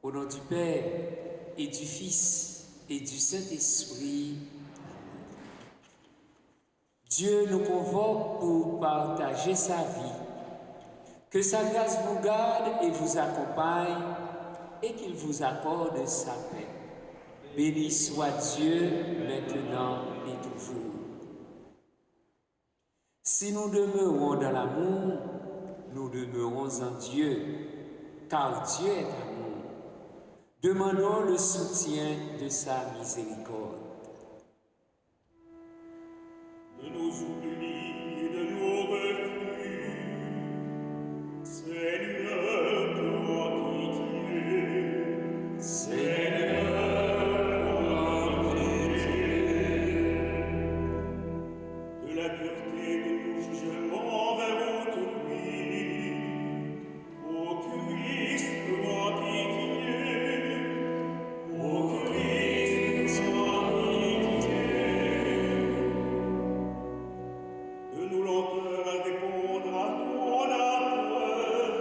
Au nom du Père et du Fils et du Saint-Esprit, Dieu nous convoque pour partager sa vie. Que sa grâce vous garde et vous accompagne et qu'il vous accorde sa paix. Béni soit Dieu maintenant et toujours. Si nous demeurons dans l'amour, nous demeurons en Dieu, car Dieu est amour. Demandons le soutien de sa miséricorde. De nos oublis et de nos refus, Seigneur, toi pitié, Seigneur, pitié. De la pureté de nos jugements envers autrui, ô Christ, toi pitié, ô Christ, toi pitié. De nos lenteurs à répondre à ton appel,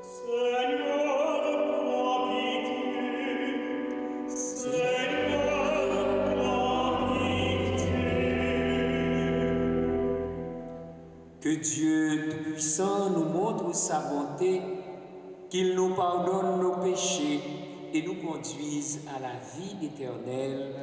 Seigneur, prends pitié, Seigneur, prends pitié. Que Dieu Tout-Puissant nous montre sa bonté, qu'il nous pardonne nos péchés et nous conduise à la vie éternelle.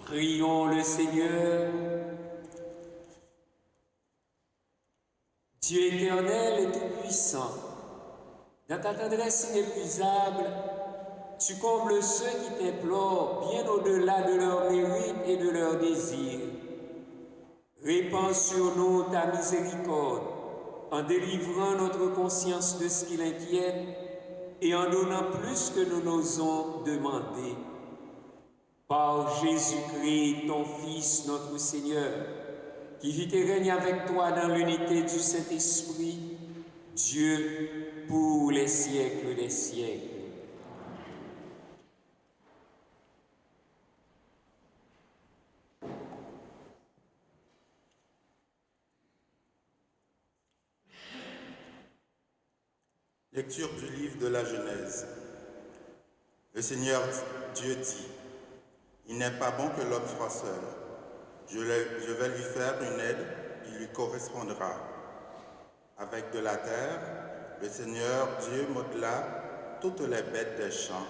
Prions le Seigneur. Dieu éternel et tout-puissant, dans ta tendresse inépuisable, tu combles ceux qui t'implorent bien au-delà de leurs mérites et de leurs désirs. Répands sur nous ta miséricorde en délivrant notre conscience de ce qui l'inquiète et en donnant plus que nous n'osons demander. Par Jésus-Christ, ton Fils, notre Seigneur, qui vit et règne avec toi dans l'unité du Saint-Esprit, Dieu pour les siècles des siècles. Lecture du livre de la Genèse. Le Seigneur Dieu dit, « Il n'est pas bon que l'homme soit seul. Je vais lui faire une aide qui lui correspondra. » Avec de la terre, le Seigneur Dieu modela toutes les bêtes des champs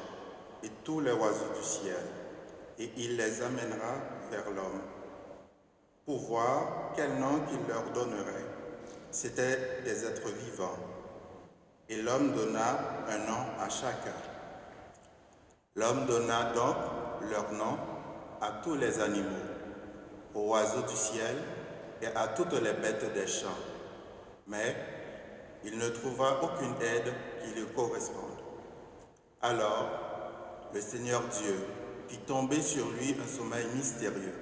et tous les oiseaux du ciel, et il les amènera vers l'homme, pour voir quel nom qu'il leur donnerait. C'étaient des êtres vivants, et l'homme donna un nom à chacun. L'homme donna donc leur nom à tous les animaux, aux oiseaux du ciel et à toutes les bêtes des champs. Mais il ne trouva aucune aide qui lui corresponde. Alors le Seigneur Dieu fit tomber sur lui un sommeil mystérieux,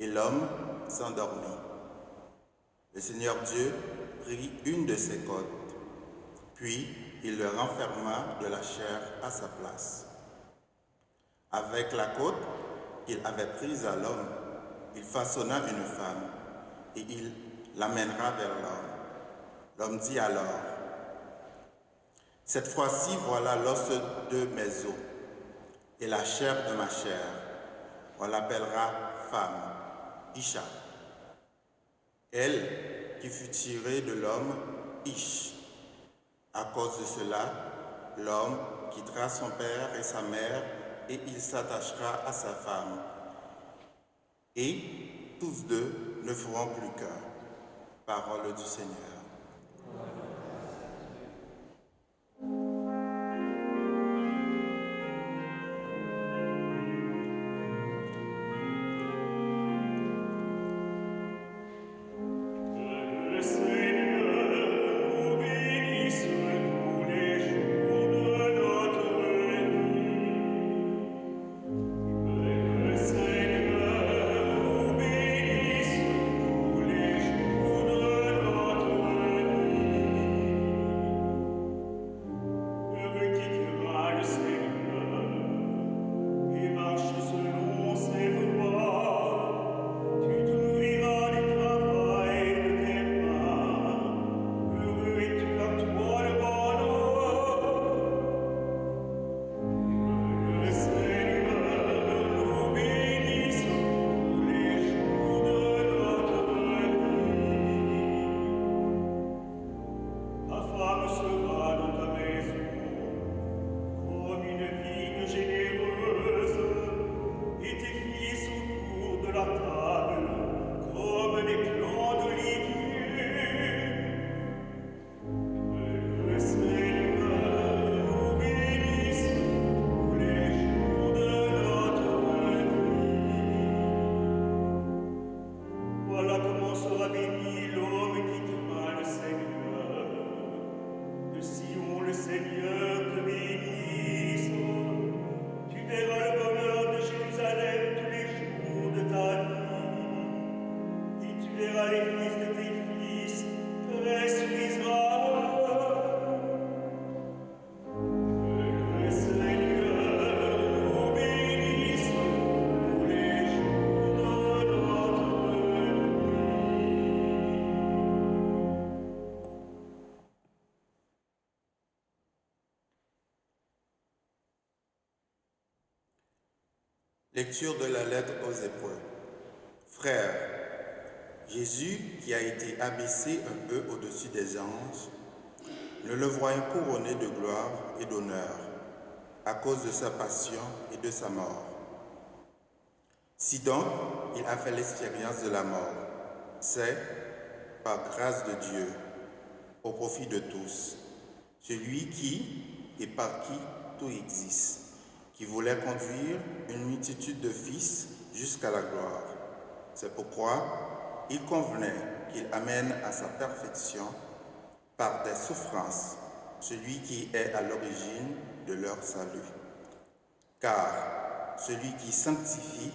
et l'homme s'endormit. Le Seigneur Dieu prit une de ses côtes, puis il le renferma de la chair à sa place. Avec la côte qu'il avait prise à l'homme, il façonna une femme, et il l'amènera vers l'homme. L'homme dit alors: cette fois-ci, voilà l'os de mes os et la chair de ma chair. On l'appellera femme, Isha. Elle qui fut tirée de l'homme, Ish. À cause de cela, l'homme quittera son père et sa mère et il s'attachera à sa femme. Et tous deux ne feront plus qu'un. Parole du Seigneur. Lecture de la lettre aux Hébreux. Frères, Jésus, qui a été abaissé un peu au-dessus des anges, ne le voyant couronné de gloire et d'honneur à cause de sa passion et de sa mort. Si donc il a fait l'expérience de la mort, c'est, par grâce de Dieu, au profit de tous, celui qui et par qui tout existe, qui voulait conduire une multitude de fils jusqu'à la gloire. C'est pourquoi il convenait qu'il amène à sa perfection, par des souffrances, celui qui est à l'origine de leur salut. Car celui qui sanctifie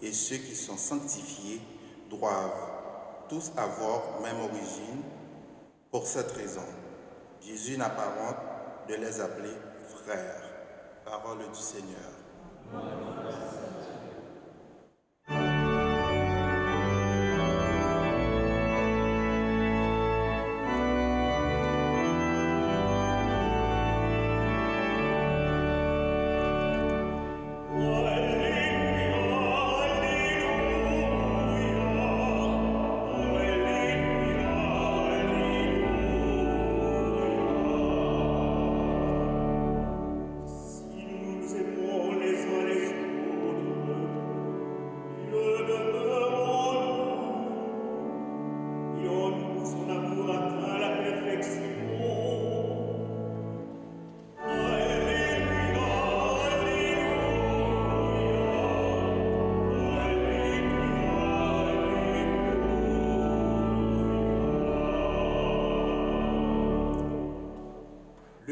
et ceux qui sont sanctifiés doivent tous avoir même origine. Pour cette raison, Jésus n'a pas honte de les appeler frères. Parole du Seigneur. Si nous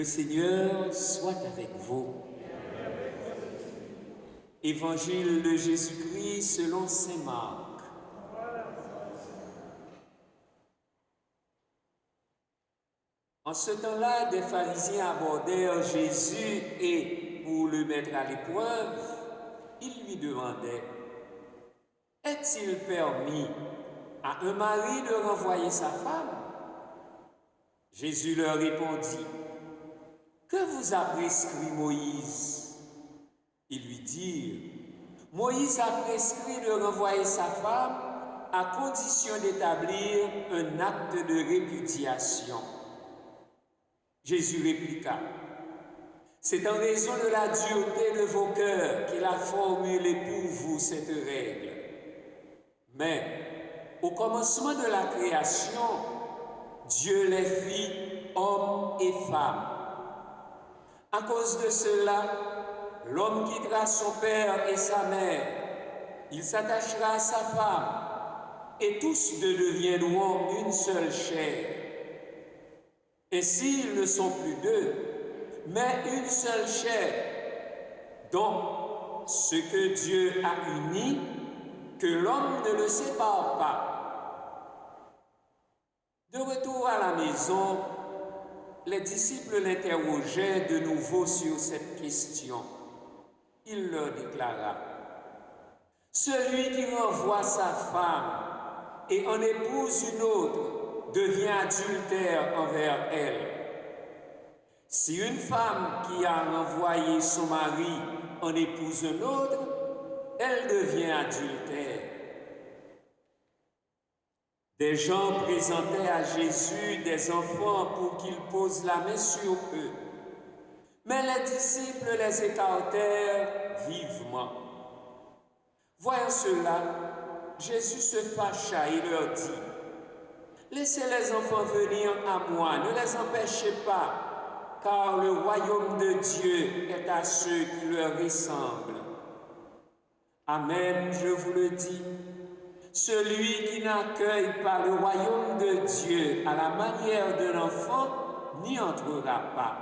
Seigneur soit avec vous. Évangile de Jésus-Christ selon saint Marc. En ce temps-là, des pharisiens abordèrent Jésus et, pour le mettre à l'épreuve, ils lui demandaient: est-il permis à un mari de renvoyer sa femme? Jésus leur répondit: que vous a prescrit Moïse? Ils lui dirent: Moïse a prescrit de renvoyer sa femme à condition d'établir un acte de répudiation. Jésus répliqua: c'est en raison de la dureté de vos cœurs qu'il a formulé pour vous cette règle. Mais au commencement de la création, Dieu les fit hommes et femmes. À cause de cela, l'homme quittera son père et sa mère, il s'attachera à sa femme, et tous deux deviendront une seule chair. Ainsi, ils ne sont plus deux, mais une seule chair. Donc, ce que Dieu a uni, que l'homme ne le sépare pas. De retour à la maison, les disciples l'interrogeaient de nouveau sur cette question. Il leur déclara: celui qui renvoie sa femme et en épouse une autre devient adultère envers elle. Si une femme qui a renvoyé son mari en épouse un autre, elle devient adultère. Des gens présentaient à Jésus des enfants pour qu'il pose la main sur eux. Mais les disciples les écartèrent vivement. Voyant cela, Jésus se fâcha et leur dit: laissez les enfants venir à moi, ne les empêchez pas, car le royaume de Dieu est à ceux qui leur ressemblent. Amen, je vous le dis, celui qui n'accueille pas le royaume de Dieu à la manière d'un enfant n'y entrera pas.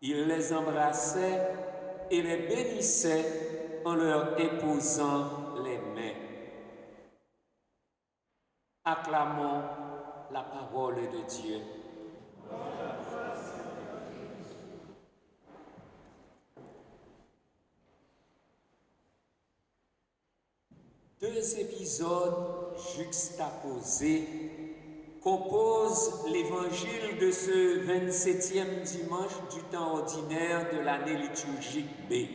Il les embrassait et les bénissait en leur imposant les mains. Acclamons la parole de Dieu. Deux épisodes juxtaposés composent l'évangile de ce 27e dimanche du temps ordinaire de l'année liturgique B.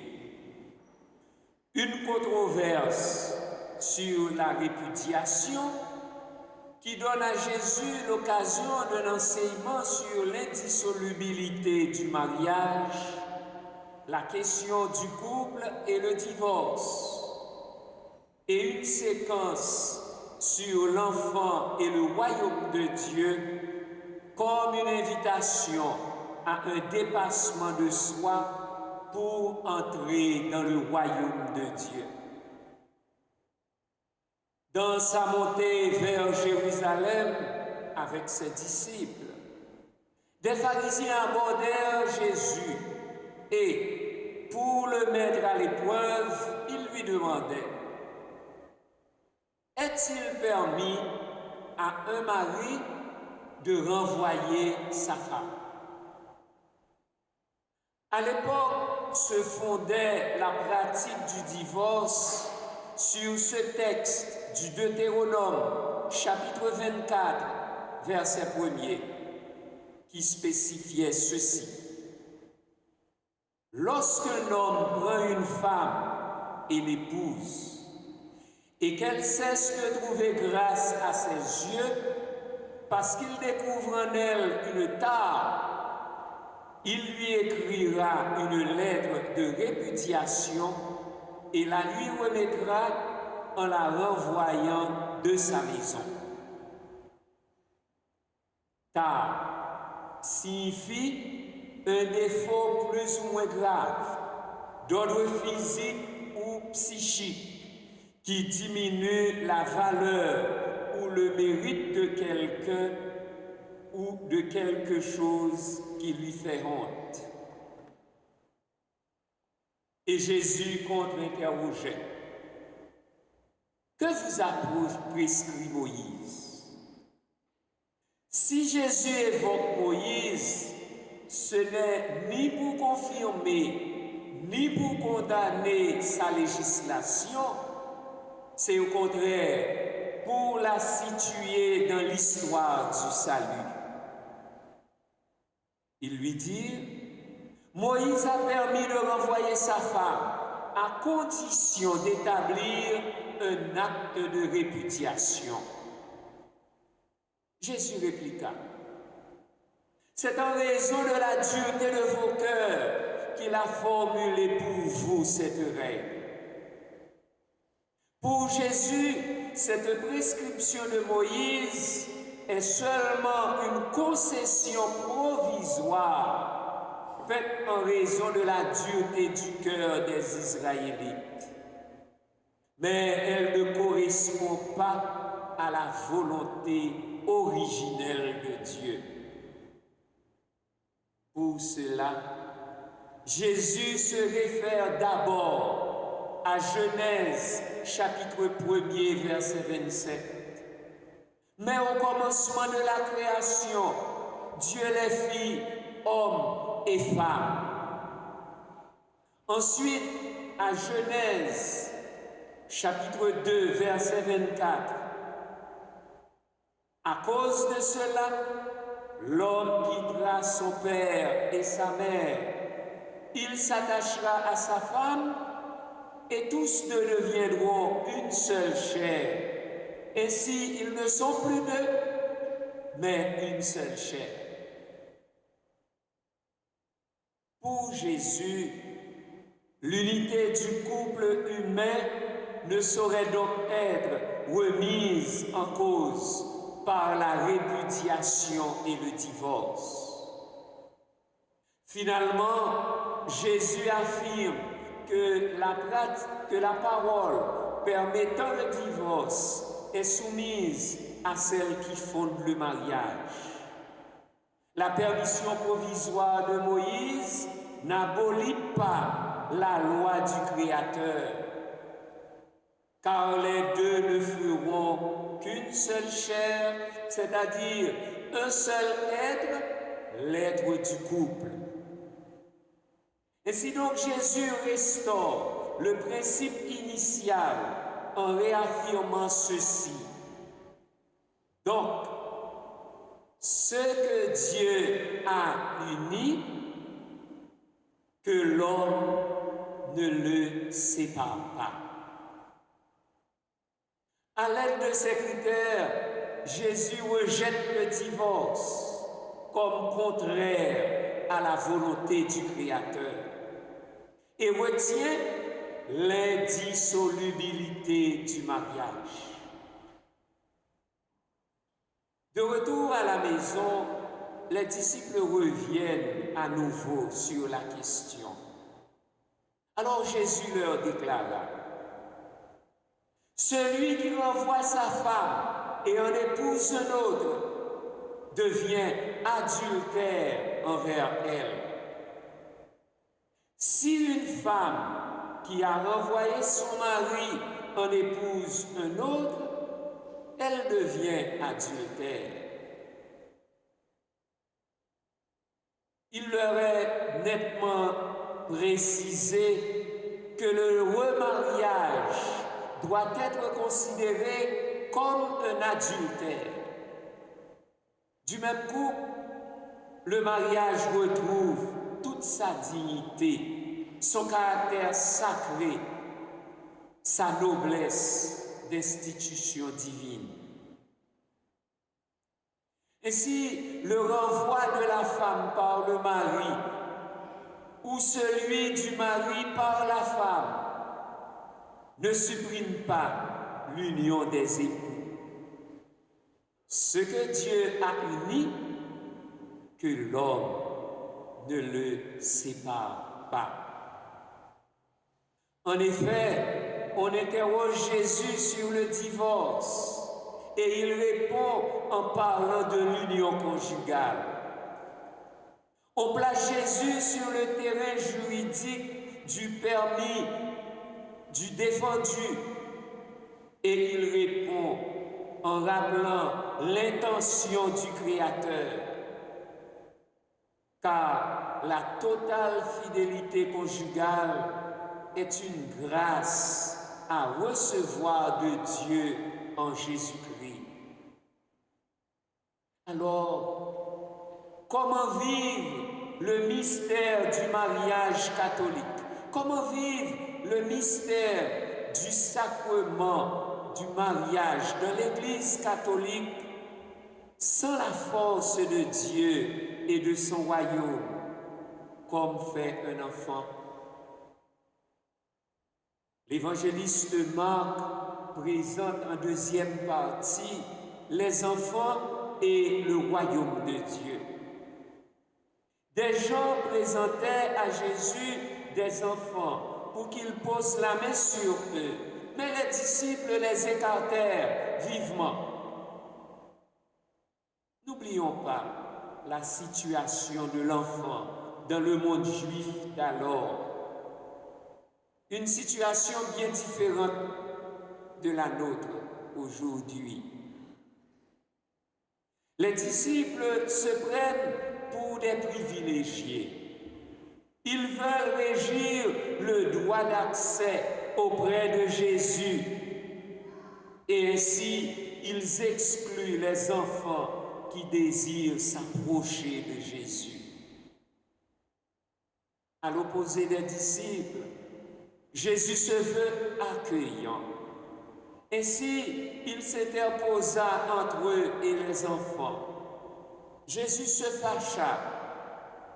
Une controverse sur la répudiation qui donne à Jésus l'occasion d'un enseignement sur l'indissolubilité du mariage, la question du couple et le divorce, et une séquence sur l'enfant et le royaume de Dieu comme une invitation à un dépassement de soi pour entrer dans le royaume de Dieu. Dans sa montée vers Jérusalem avec ses disciples, des pharisiens abordèrent Jésus et, pour le mettre à l'épreuve, ils lui demandaient: est-il permis à un mari de renvoyer sa femme? À l'époque se fondait la pratique du divorce sur ce texte du Deutéronome, chapitre 24, verset 1er, qui spécifiait ceci: lorsqu'un homme prend une femme et l'épouse, et qu'elle cesse de trouver grâce à ses yeux, parce qu'il découvre en elle une tare, il lui écrira une lettre de répudiation et la lui remettra en la renvoyant de sa maison. Tare signifie un défaut plus ou moins grave, d'ordre physique ou psychique, qui diminue la valeur ou le mérite de quelqu'un ou de quelque chose qui lui fait honte. Et Jésus contre-interrogeait. Que vous a prescrit Moïse? Si Jésus évoque Moïse, ce n'est ni pour confirmer, ni pour condamner sa législation, c'est au contraire pour la situer dans l'histoire du salut. Il lui dit, Moïse a permis de renvoyer sa femme à condition d'établir un acte de répudiation. Jésus répliqua, c'est en raison de la dureté de vos cœurs qu'il a formulé pour vous cette règle. Pour Jésus, cette prescription de Moïse est seulement une concession provisoire faite en raison de la dureté du cœur des Israélites. Mais elle ne correspond pas à la volonté originelle de Dieu. Pour cela, Jésus se réfère d'abord à Genèse chapitre 1er verset 27. Mais au commencement de la création, Dieu les fit hommes et femmes. Ensuite, à Genèse chapitre 2 verset 24. À cause de cela, l'homme quittera son père et sa mère. Il s'attachera à sa femme et tous deux deviendront une seule chair. Ainsi, ils ne sont plus deux, mais une seule chair. Pour Jésus, l'unité du couple humain ne saurait donc être remise en cause par la répudiation et le divorce. Finalement, Jésus affirme que la parole permettant le divorce est soumise à celle qui fonde le mariage. La permission provisoire de Moïse n'abolit pas la loi du Créateur, car les deux ne feront qu'une seule chair, c'est-à-dire un seul être, l'être du couple. Ainsi donc Jésus restaure le principe initial en réaffirmant ceci. Donc, ce que Dieu a uni, que l'homme ne le sépare pas. À l'aide de ces critères, Jésus rejette le divorce comme contraire à la volonté du Créateur et retient l'indissolubilité du mariage. De retour à la maison, les disciples reviennent à nouveau sur la question. Alors Jésus leur déclara, « Celui qui renvoie sa femme et en épouse un autre devient adultère envers elle. Si une femme qui a renvoyé son mari en épouse un autre, elle devient adultère. » Il leur est nettement précisé que le remariage doit être considéré comme un adultère. Du même coup, le mariage retrouve toute sa dignité, son caractère sacré, sa noblesse d'institution divine. Ainsi, le renvoi de la femme par le mari ou celui du mari par la femme ne supprime pas l'union des époux. Ce que Dieu a uni, que l'homme ne le sépare pas. En effet, on interroge Jésus sur le divorce et il répond en parlant de l'union conjugale. On place Jésus sur le terrain juridique du permis, du défendu, et il répond en rappelant l'intention du Créateur. Car la totale fidélité conjugale est une grâce à recevoir de Dieu en Jésus-Christ. Alors, comment vivre le mystère du mariage catholique? Comment vivre le mystère du sacrement du mariage de l'Église catholique sans la force de Dieu et de son royaume, comme fait un enfant? L'évangéliste Marc présente en deuxième partie les enfants et le royaume de Dieu. Des gens présentaient à Jésus des enfants pour qu'il pose la main sur eux, mais les disciples les écartèrent vivement. N'oublions pas la situation de l'enfant dans le monde juif d'alors. Une situation bien différente de la nôtre aujourd'hui. Les disciples se prennent pour des privilégiés. Ils veulent régir le droit d'accès auprès de Jésus. Et ainsi, ils excluent les enfants qui désirent s'approcher de Jésus. À l'opposé des disciples, Jésus se veut accueillant. Ainsi, il s'interposa entre eux et les enfants. Jésus se fâcha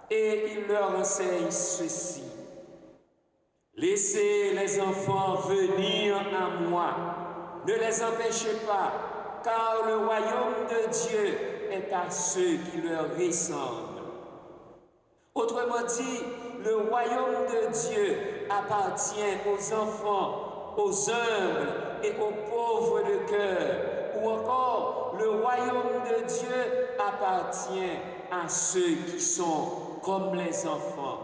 et il leur enseigne ceci. Laissez les enfants venir à moi. Ne les empêchez pas, car le royaume de Dieu est à ceux qui leur ressemblent. Autrement dit, le royaume de Dieu appartient aux enfants, aux humbles et aux pauvres de cœur. Ou encore, le royaume de Dieu appartient à ceux qui sont comme les enfants.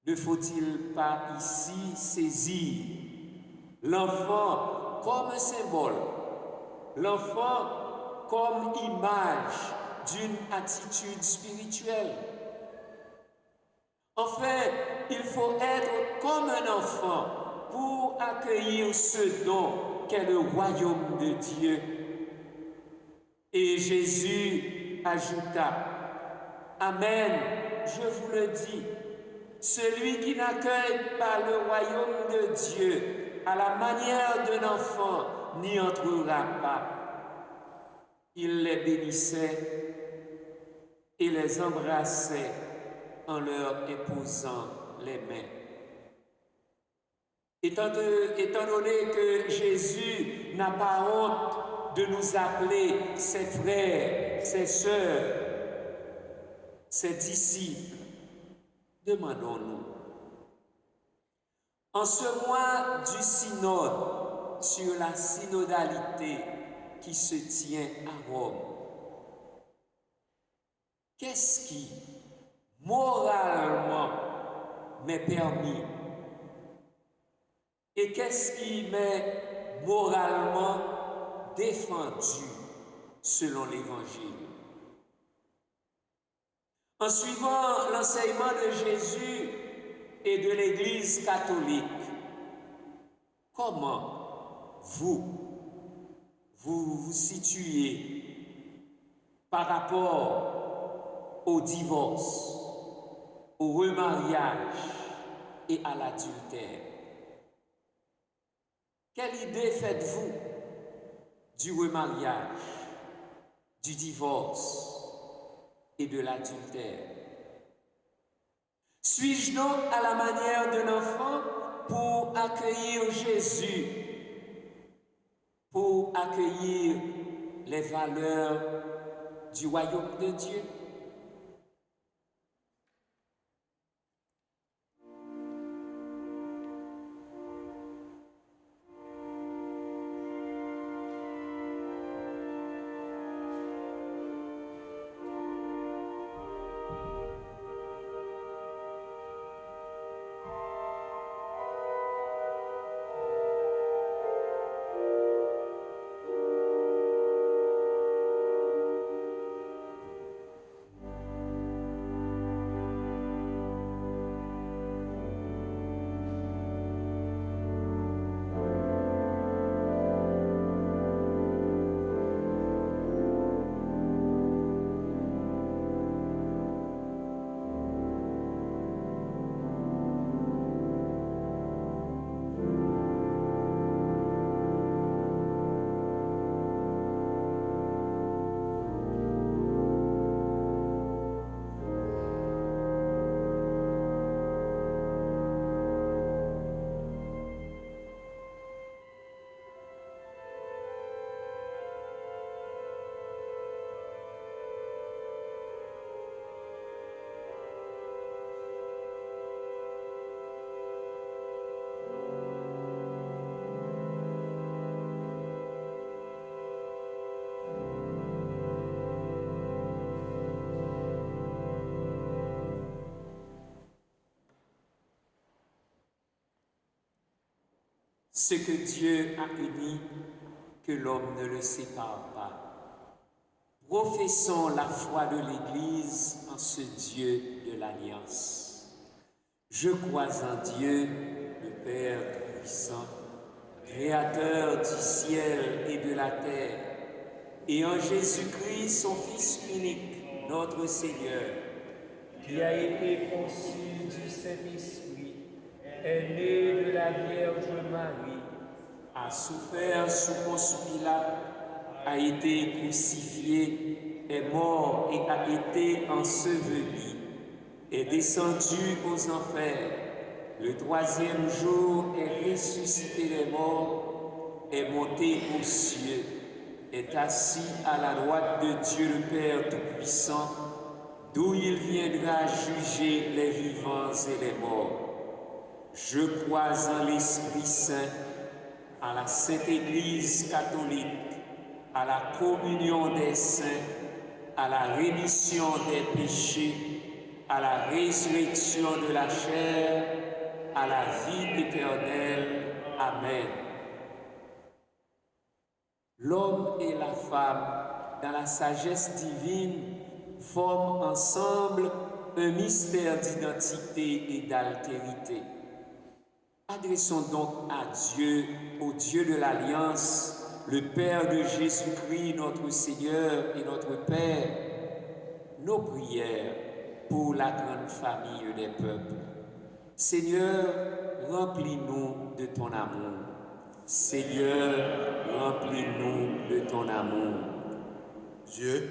Ne faut-il pas ici saisir l'enfant comme symbole, l'enfant comme image d'une attitude spirituelle? Enfin, il faut être comme un enfant pour accueillir ce don qu'est le royaume de Dieu. Et Jésus ajouta, Amen, je vous le dis, celui qui n'accueille pas le royaume de Dieu à la manière d'un enfant n'y entrera pas. Il les bénissait et les embrassait en leur imposant les mains. Étant donné que Jésus n'a pas honte de nous appeler ses frères, ses sœurs, ses disciples, demandons-nous, en ce mois du synode sur la synodalité qui se tient à Rome, qu'est-ce qui, moralement, m'est permis et qu'est-ce qui m'est moralement défendu selon l'Évangile? En suivant l'enseignement de Jésus et de l'Église catholique, comment vous situez par rapport au divorce, au remariage et à l'adultère? Quelle idée faites-vous du remariage, du divorce et de l'adultère? Suis-je donc à la manière d'un enfant pour accueillir Jésus, pour accueillir les valeurs du royaume de Dieu? Ce que Dieu a uni, que l'homme ne le sépare pas. Professons la foi de l'Église en ce Dieu de l'Alliance. Je crois en Dieu, le Père Tout-Puissant, Créateur du ciel et de la terre, et en Jésus-Christ, son Fils unique, notre Seigneur, qui a été conçu du Saint-Esprit, est né de la Vierge Marie, a souffert sous Ponce Pilate, a été crucifié, est mort et a été enseveli, est descendu aux enfers, le troisième jour est ressuscité des morts, est monté aux cieux, est assis à la droite de Dieu le Père Tout-Puissant, d'où il viendra juger les vivants et les morts. Je crois en l'Esprit Saint, à la Sainte Église catholique, à la communion des saints, à la rémission des péchés, à la résurrection de la chair, à la vie éternelle. Amen. L'homme et la femme, dans la sagesse divine, forment ensemble un mystère d'identité et d'altérité. Adressons donc à Dieu, au Dieu de l'Alliance, le Père de Jésus-Christ, notre Seigneur et notre Père, nos prières pour la grande famille des peuples. Seigneur, remplis-nous de ton amour. Seigneur, remplis-nous de ton amour. Dieu,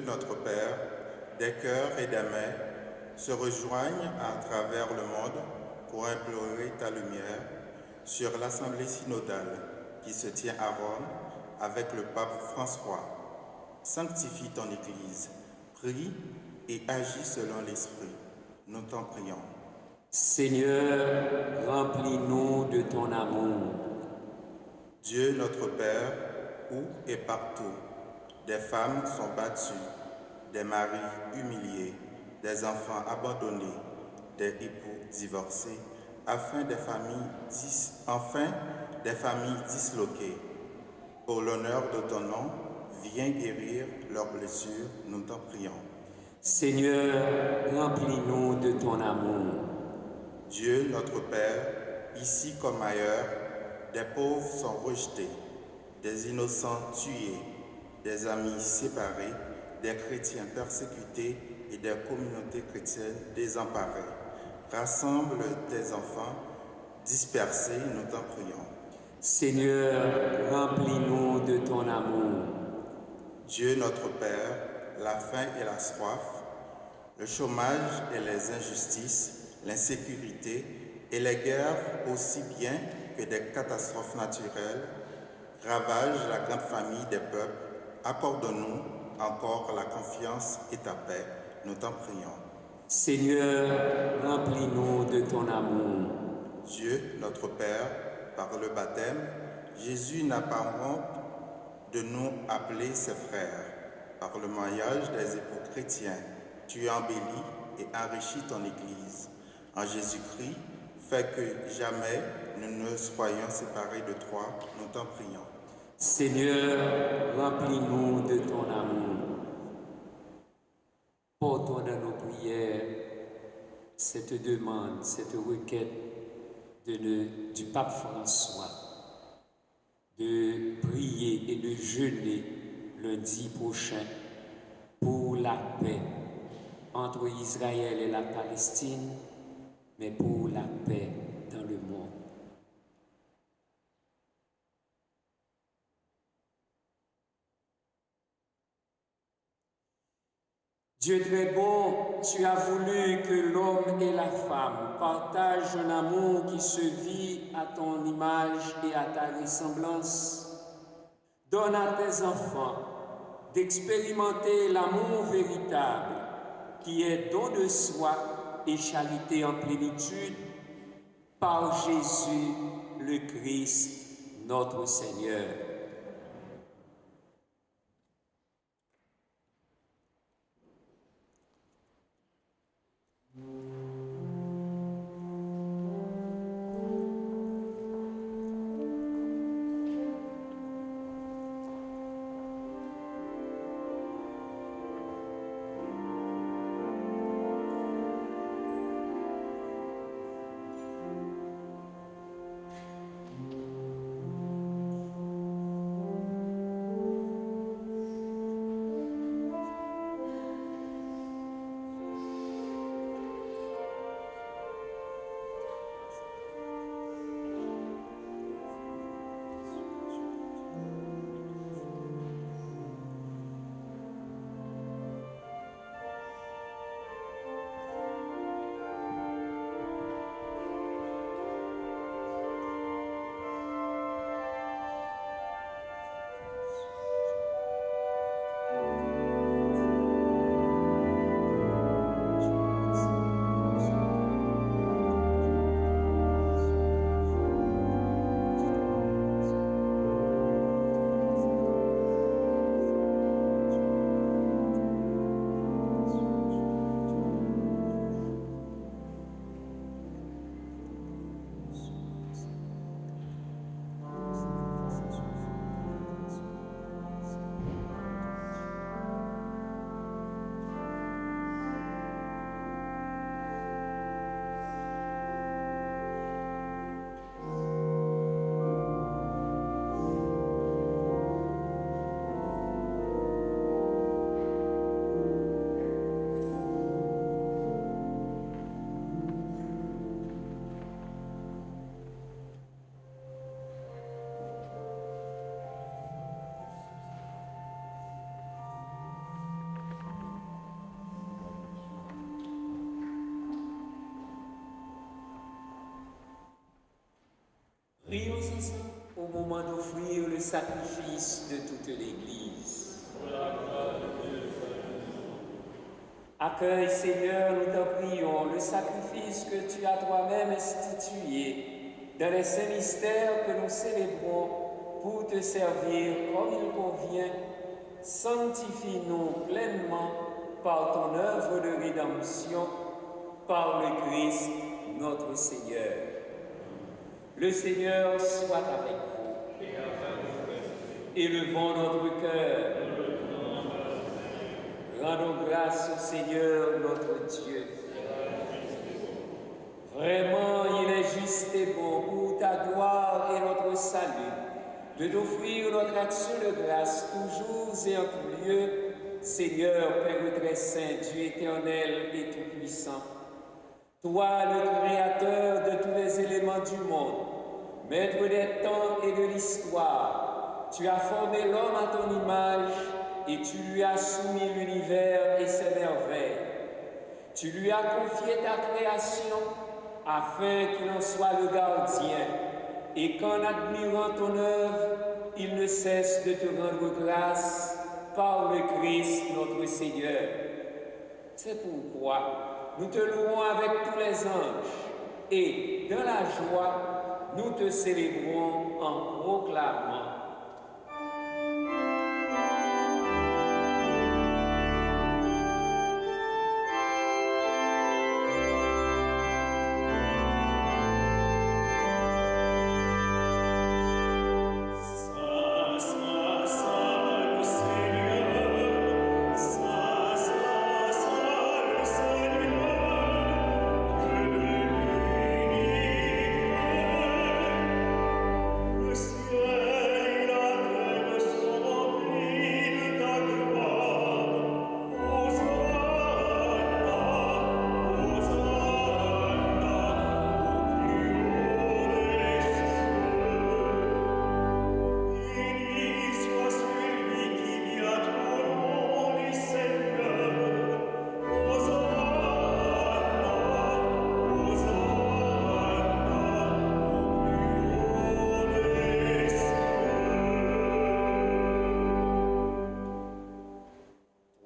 notre Père, des cœurs et des mains se rejoignent à travers le monde pour implorer ta lumière sur l'Assemblée synodale qui se tient à Rome avec le pape François. Sanctifie ton Église, prie et agis selon l'Esprit. Nous t'en prions. Seigneur, remplis-nous de ton amour. Dieu notre Père, où et partout, des femmes sont battues, des maris humiliés, des enfants abandonnés, des époux divorcés, enfin des familles disloquées. Pour l'honneur de ton nom, viens guérir leurs blessures, nous t'en prions. Seigneur, remplis-nous de ton amour. Dieu notre Père, ici comme ailleurs, des pauvres sont rejetés, des innocents tués, des amis séparés, des chrétiens persécutés et des communautés chrétiennes désemparées. Rassemble tes enfants dispersés, nous t'en prions. Seigneur, remplis-nous de ton amour. Dieu notre Père, la faim et la soif, le chômage et les injustices, l'insécurité et les guerres aussi bien que des catastrophes naturelles ravagent la grande famille des peuples. Accorde-nous encore la confiance et ta paix, nous t'en prions. Seigneur, remplis-nous de ton amour. Dieu, notre Père, par le baptême, Jésus n'a pas honte de nous appeler ses frères. Par le mariage des époux chrétiens, tu embellis et enrichis ton Église. En Jésus-Christ, fais que jamais nous ne soyons séparés de toi, nous t'en prions. Seigneur, remplis-nous de ton amour. Portons dans nos prières cette demande, cette requête du pape François de prier et de jeûner lundi prochain pour la paix entre Israël et la Palestine, mais pour la paix dans le monde. Dieu très bon, tu as voulu que l'homme et la femme partagent un amour qui se vit à ton image et à ta ressemblance. Donne à tes enfants d'expérimenter l'amour véritable qui est don de soi et charité en plénitude par Jésus le Christ, notre Seigneur. sacrifice de toute l'Église. Accueille, Seigneur, nous t'en prions, le sacrifice que tu as toi-même institué dans les saints mystères que nous célébrons pour te servir comme il convient. Sanctifie-nous pleinement par ton œuvre de rédemption, par le Christ, notre Seigneur. Le Seigneur soit avec vous. Élevons notre cœur. Rendons grâce au Seigneur notre Dieu. Vraiment, il est juste et bon pour ta gloire et notre salut de t'offrir notre action de grâce toujours et en tout lieu, Seigneur, Père très saint, Dieu éternel et tout-puissant. Toi, le Créateur de tous les éléments du monde, Maître des temps et de l'histoire, tu as formé l'homme à ton image et tu lui as soumis l'univers et ses merveilles. Tu lui as confié ta création afin qu'il en soit le gardien et qu'en admirant ton œuvre, il ne cesse de te rendre grâce par le Christ notre Seigneur. C'est pourquoi nous te louons avec tous les anges et dans la joie, nous te célébrons en proclamant.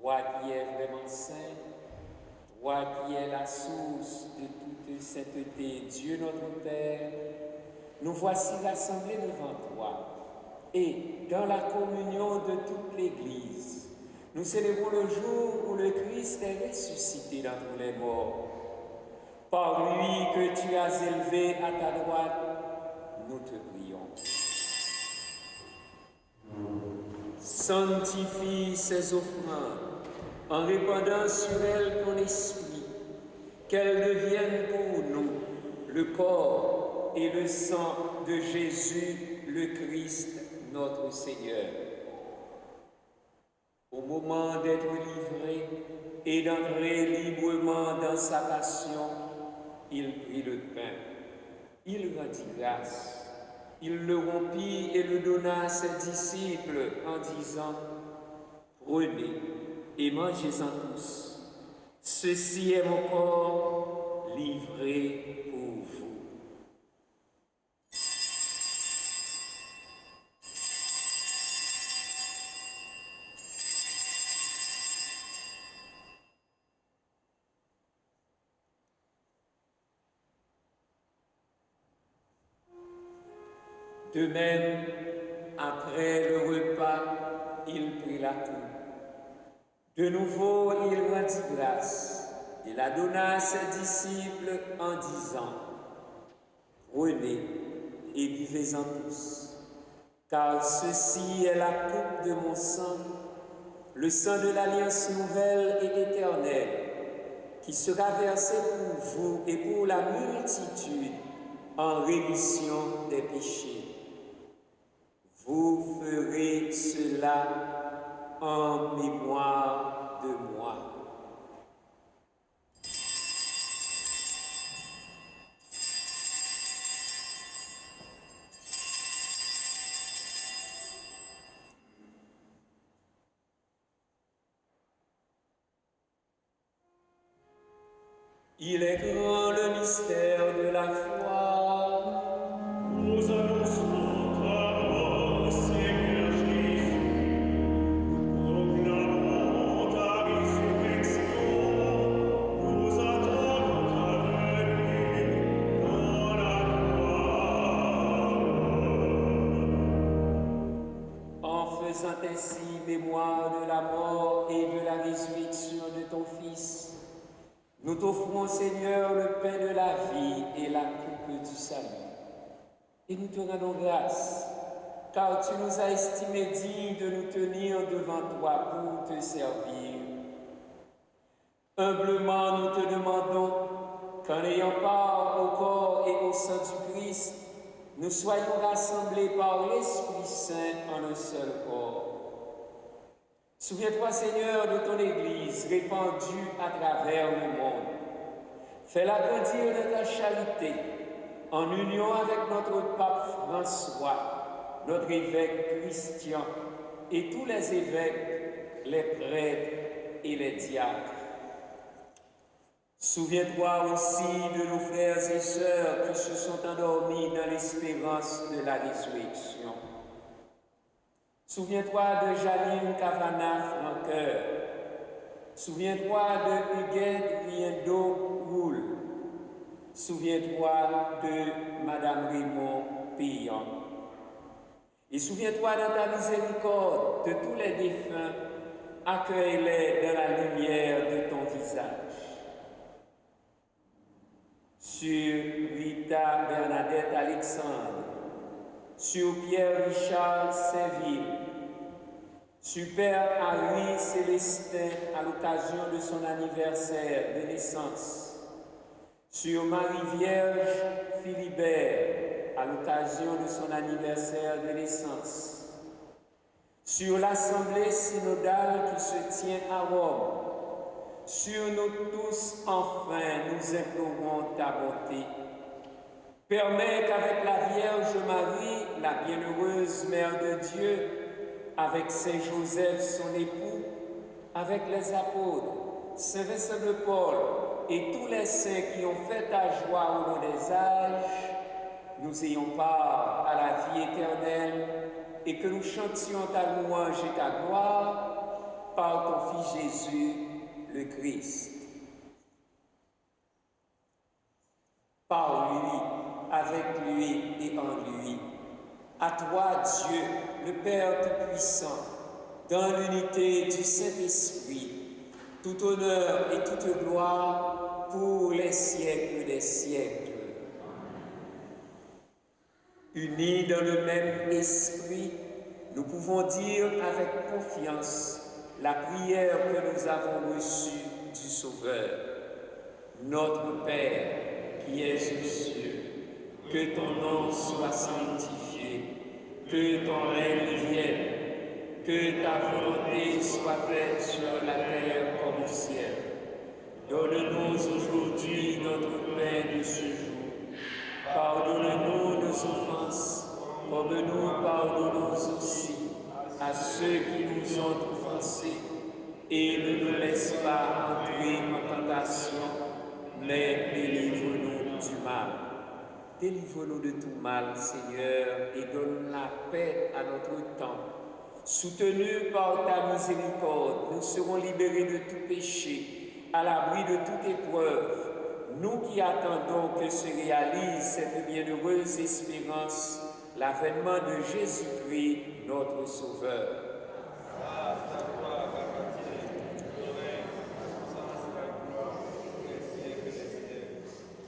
Toi qui es vraiment saint, toi qui es la source de toute sainteté, Dieu notre Père, nous voici rassemblés devant toi et dans la communion de toute l'Église, nous célébrons le jour où le Christ est ressuscité d'entre les morts. Par lui que tu as élevé à ta droite, nous te prions. Sanctifie ces offrandes en répandant sur elles ton esprit, qu'elles deviennent pour nous le corps et le sang de Jésus, le Christ, notre Seigneur. Au moment d'être livré et d'entrer librement dans sa passion, il prit le pain, il rendit grâce, il le rompit et le donna à ses disciples en disant « Prenez et mangez-en tous. Ceci est mon corps livré pour vous. » De même, après le repas, il prit la coupe. De nouveau, il rendit grâce et la donna à ses disciples en disant « Prenez et buvez-en tous, car ceci est la coupe de mon sang, le sang de l'alliance nouvelle et éternelle, qui sera versé pour vous et pour la multitude en rémission des péchés. Vous ferez cela en mémoire de moi. » Il est grand le mystère de la foi. Nous annonçons acclamons, Seigneur Jésus. Nous proclamons ta résurrection. Nous attendons ta venue dans la gloire. En faisant ainsi mémoire de la mort et de la résurrection de ton Fils, nous t'offrons, Seigneur, le pain de la vie et la coupe du salut. Et nous te rendons grâce, car tu nous as estimés dignes de nous tenir devant toi pour te servir. Humblement, nous te demandons qu'en ayant part au corps et au sang du Christ, nous soyons rassemblés par l'Esprit Saint en un seul corps. Souviens-toi, Seigneur, de ton Église répandue à travers le monde. Fais-la grandir de ta charité, en union avec notre pape François, notre évêque Christian et tous les évêques, les prêtres et les diacres. Souviens-toi aussi de nos frères et sœurs qui se sont endormis dans l'espérance de la résurrection. Souviens-toi de Janine Cavana-Franqueur. Souviens-toi de Huguette Riendo-Roule. Souviens-toi de Madame Raymond Payan. Et souviens-toi dans ta miséricorde de tous les défunts, accueille-les dans la lumière de ton visage. Sur Rita Bernadette Alexandre, sur Pierre Richard Saint-Ville, sur Père Henri Célestin à l'occasion de son anniversaire de naissance, sur Marie Vierge Philibert à l'occasion de son anniversaire de naissance, sur l'Assemblée synodale qui se tient à Rome, sur nous tous, enfin, nous implorons ta bonté. Permets qu'avec la Vierge Marie, la bienheureuse Mère de Dieu, avec Saint Joseph, son époux, avec les apôtres, Saint Vincent de Paul et tous les saints qui ont fait ta joie au long des âges, nous ayons part à la vie éternelle et que nous chantions ta louange et ta gloire par ton Fils Jésus, le Christ. Par lui, avec lui et en lui. À toi, Dieu, le Père Tout-Puissant, dans l'unité du Saint-Esprit, tout honneur et toute gloire pour les siècles des siècles. Unis dans le même esprit, nous pouvons dire avec confiance la prière que nous avons reçue du Sauveur. Notre Père, qui es aux cieux, que ton nom soit sanctifié, que ton règne vienne, que ta volonté soit faite sur la terre comme au ciel. Donne-nous aujourd'hui notre pain de ce jour. Pardonne-nous nos offenses, comme nous pardonnons aussi à ceux qui nous ont offensés, et ne nous laisse pas entrer en tentation, mais délivre-nous du mal. Délivre-nous de tout mal, Seigneur, et donne la paix à notre temps. Soutenus par ta miséricorde, nous serons libérés de tout péché, à l'abri de toute épreuve. Nous qui attendons que se réalise cette bienheureuse espérance, l'avènement de Jésus-Christ, notre Sauveur.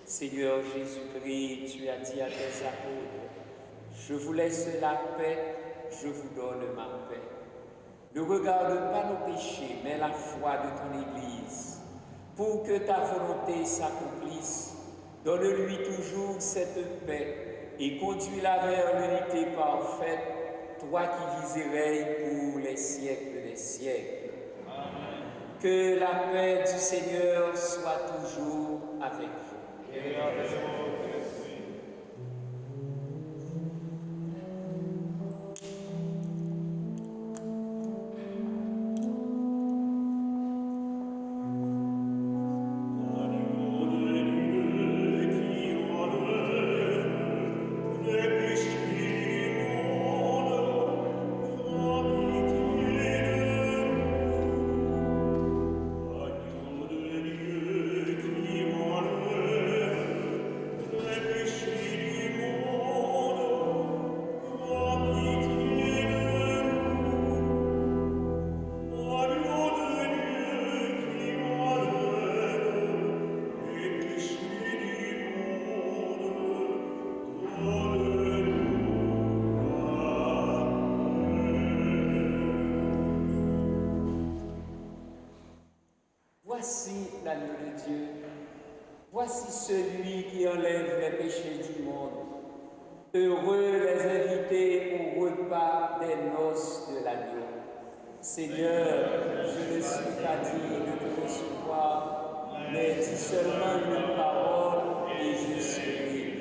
Seigneur Jésus-Christ, tu as dit à tes apôtres, je vous laisse la paix, je vous donne ma paix. Ne regarde pas nos péchés, mais la foi de ton Église. Pour que ta volonté s'accomplisse, donne-lui toujours cette paix et conduis-la vers l'unité parfaite, toi qui vis et règnes pour les siècles des siècles. Amen. Que la paix du Seigneur soit toujours avec vous. Et avec vous. Qui enlève les péchés voici celui qui enlève les péchés du monde. Heureux les invités au repas des noces de l'agneau. Seigneur, je ne suis pas digne de te recevoir, mais dis seulement une parole et je serai guéri.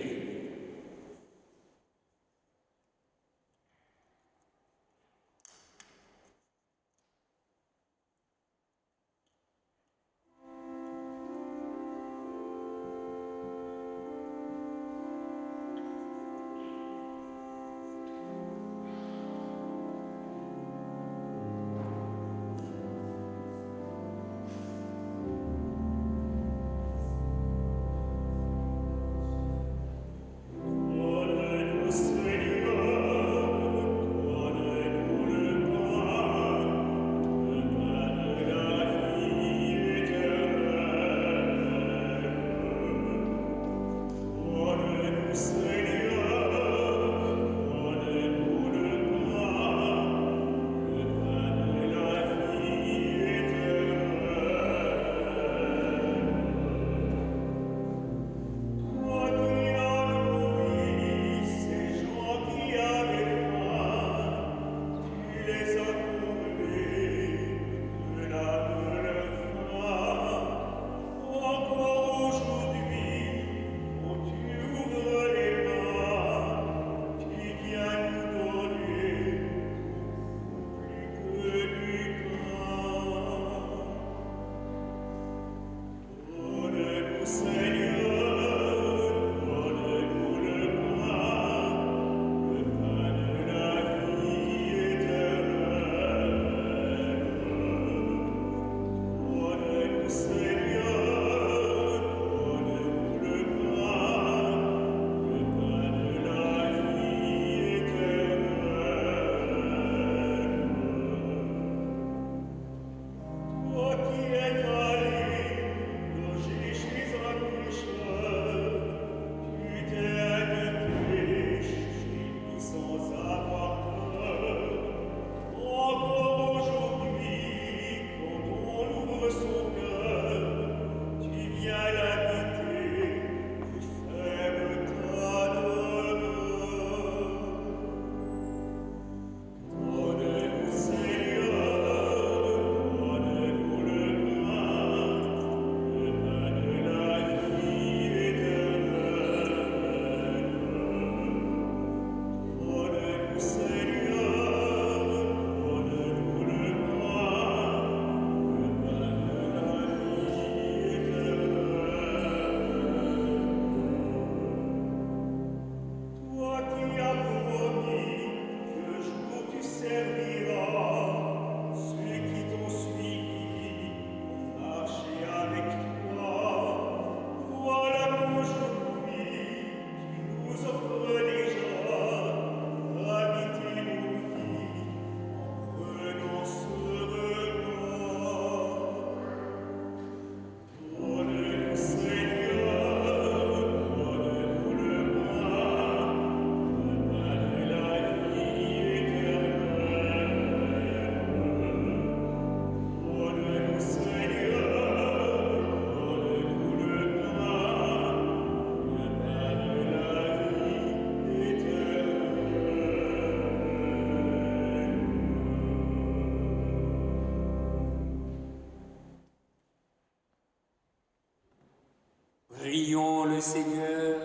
Prions le Seigneur.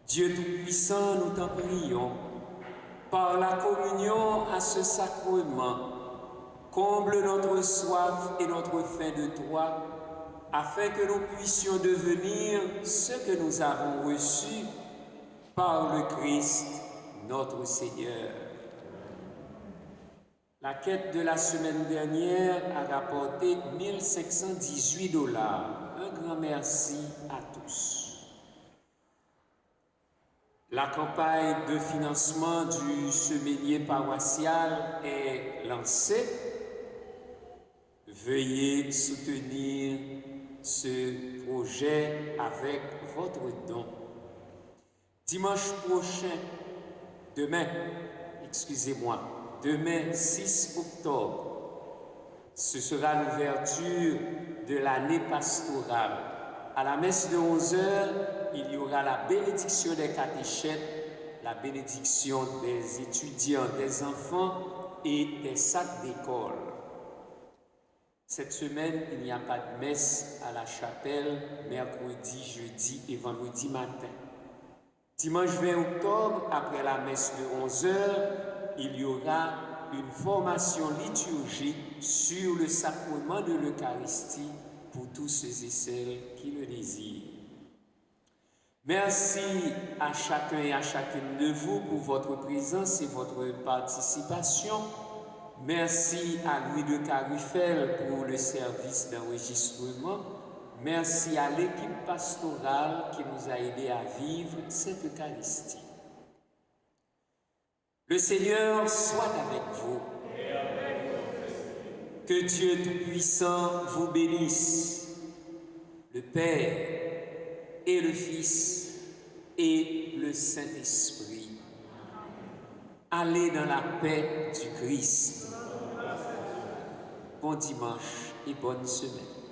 Dieu Tout-Puissant, nous t'en prions, par la communion à ce sacrement, comble notre soif et notre faim de toi, afin que nous puissions devenir ce que nous avons reçu par le Christ, notre Seigneur. La quête de la semaine dernière a rapporté 1 518 $. Un grand merci à tous. La campagne de financement du semainier paroissial est lancée. Veuillez soutenir ce projet avec votre don. Dimanche prochain, demain 6 octobre, Ce sera l'ouverture de l'année pastorale. À la messe de 11h, il y aura la bénédiction des catéchètes, la bénédiction des étudiants, des enfants et des sacs d'école. Cette semaine, il n'y a pas de messe à la chapelle, mercredi, jeudi et vendredi matin. Dimanche 20 octobre, après la messe de 11h, il y aura une formation liturgique sur le sacrement de l'Eucharistie pour tous ceux et celles qui le désirent. Merci à chacun et à chacune de vous pour votre présence et votre participation. Merci à Louis de Carufel pour le service d'enregistrement. Merci à l'équipe pastorale qui nous a aidés à vivre cette Eucharistie. Le Seigneur soit avec vous. Que Dieu Tout-Puissant vous bénisse, le Père et le Fils et le Saint-Esprit. Allez dans la paix du Christ. Bon dimanche et bonne semaine.